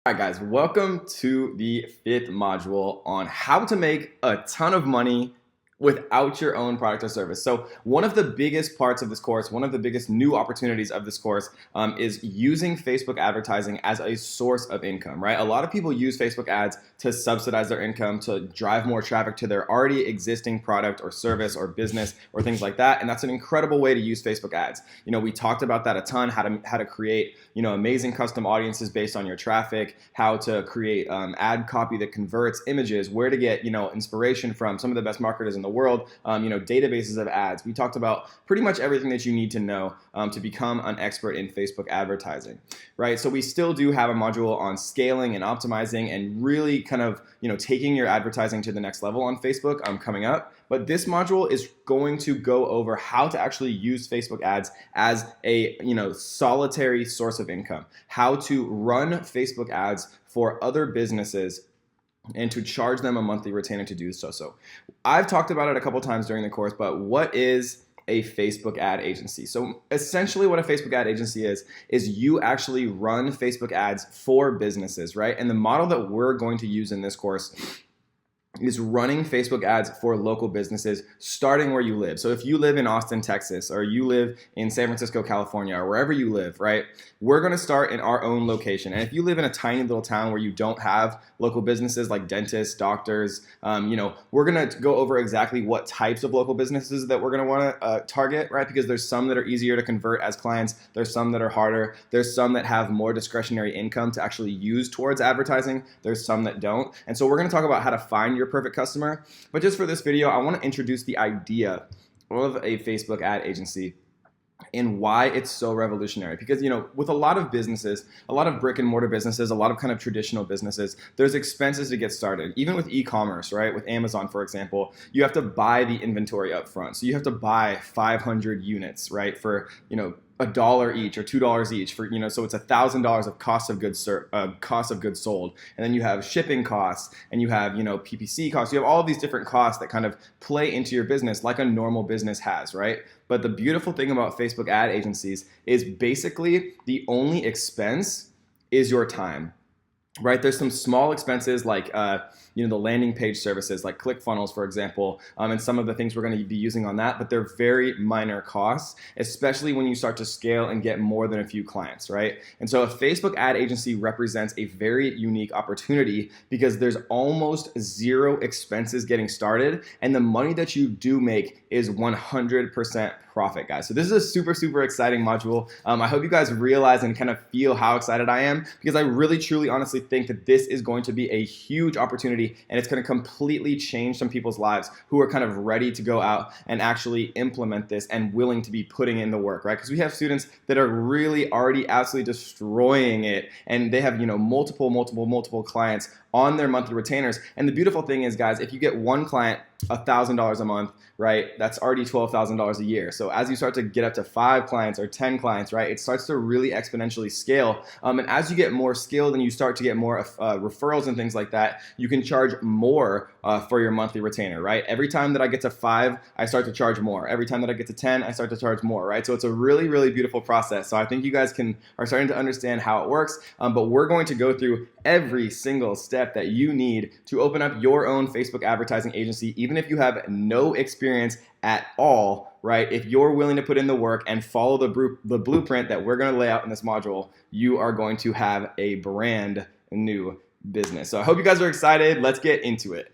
All right, guys, welcome to the fifth module on how to make a ton of money without your own product or service. So one of the biggest parts of this course, one of the biggest new opportunities of this course is using Facebook advertising as a source of income, right? A lot of people use Facebook ads to subsidize their income, to drive more traffic to their already existing product or service or business or things like that. And that's an incredible way to use Facebook ads. You know, we talked about that a ton, how to create, amazing custom audiences based on your traffic, how to create ad copy that converts images, where to get, inspiration from some of the best marketers in the world, databases of ads. We talked about pretty much everything that you need to know to become an expert in Facebook advertising, right? So we still do have a module on scaling and optimizing and really kind of, taking your advertising to the next level on Facebook coming up. But this module is going to go over how to actually use Facebook ads as a, solitary source of income, how to run Facebook ads for other businesses and to charge them a monthly retainer to do so. So I've talked about it a couple times during the course, but what is a Facebook ad agency? So essentially what a Facebook ad agency is you actually run Facebook ads for businesses, right? And the model that we're going to use in this course is running Facebook ads for local businesses starting where you live. So if you live in Austin, Texas, or you live in San Francisco, California, or wherever you live, right, we're going to start in our own location. And if you live in a tiny little town where you don't have local businesses like dentists, doctors, we're going to go over exactly what types of local businesses that we're going to want to target, right? Because there's some that are easier to convert as clients. There's some that are harder. There's some that have more discretionary income to actually use towards advertising. There's some that don't. And so we're going to talk about how to find your perfect customer. But just for this video, I want to introduce the idea of a Facebook ad agency and why it's so revolutionary. Because, with a lot of businesses, a lot of brick and mortar businesses, a lot of kind of traditional businesses, there's expenses to get started. Even with e-commerce, right? With Amazon, for example, you have to buy the inventory up front. So you have to buy 500 units, right? For, $1 each or $2 each for, so it's $1,000 of cost of goods sold. And then you have shipping costs and you have, PPC costs. You have all of these different costs that kind of play into your business like a normal business has, right? But the beautiful thing about Facebook ad agencies is basically the only expense is your time. Right, there's some small expenses like the landing page services like ClickFunnels, for example, and some of the things we're going to be using on that, but they're very minor costs, especially when you start to scale and get more than a few clients, right? And so a Facebook ad agency represents a very unique opportunity because there's almost zero expenses getting started, and the money that you do make is 100% profit, guys. So this is a super, super exciting module. I hope you guys realize and kind of feel how excited I am because I really, truly, honestly think that this is going to be a huge opportunity and it's going to completely change some people's lives who are kind of ready to go out and actually implement this and willing to be putting in the work, right? Because we have students that are really already absolutely destroying it and they have, multiple clients on their monthly retainers. And the beautiful thing is, guys, if you get one client $1,000 a month, right, that's already $12,000 a year. So as you start to get up to 5 clients or 10 clients, right, it starts to really exponentially scale. And as you get more skilled and you start to get more referrals and things like that, you can charge more for your monthly retainer, right? Every time that I get to 5, I start to charge more. Every time that I get to 10, I start to charge more, right? So it's a really, really beautiful process. So I think you guys are starting to understand how it works, but we're going to go through every single step that you need to open up your own Facebook advertising agency, even if you have no experience at all, right? If you're willing to put in the work and follow the blueprint that we're going to lay out in this module, you are going to have a brand new business. So I hope you guys are excited. Let's get into it.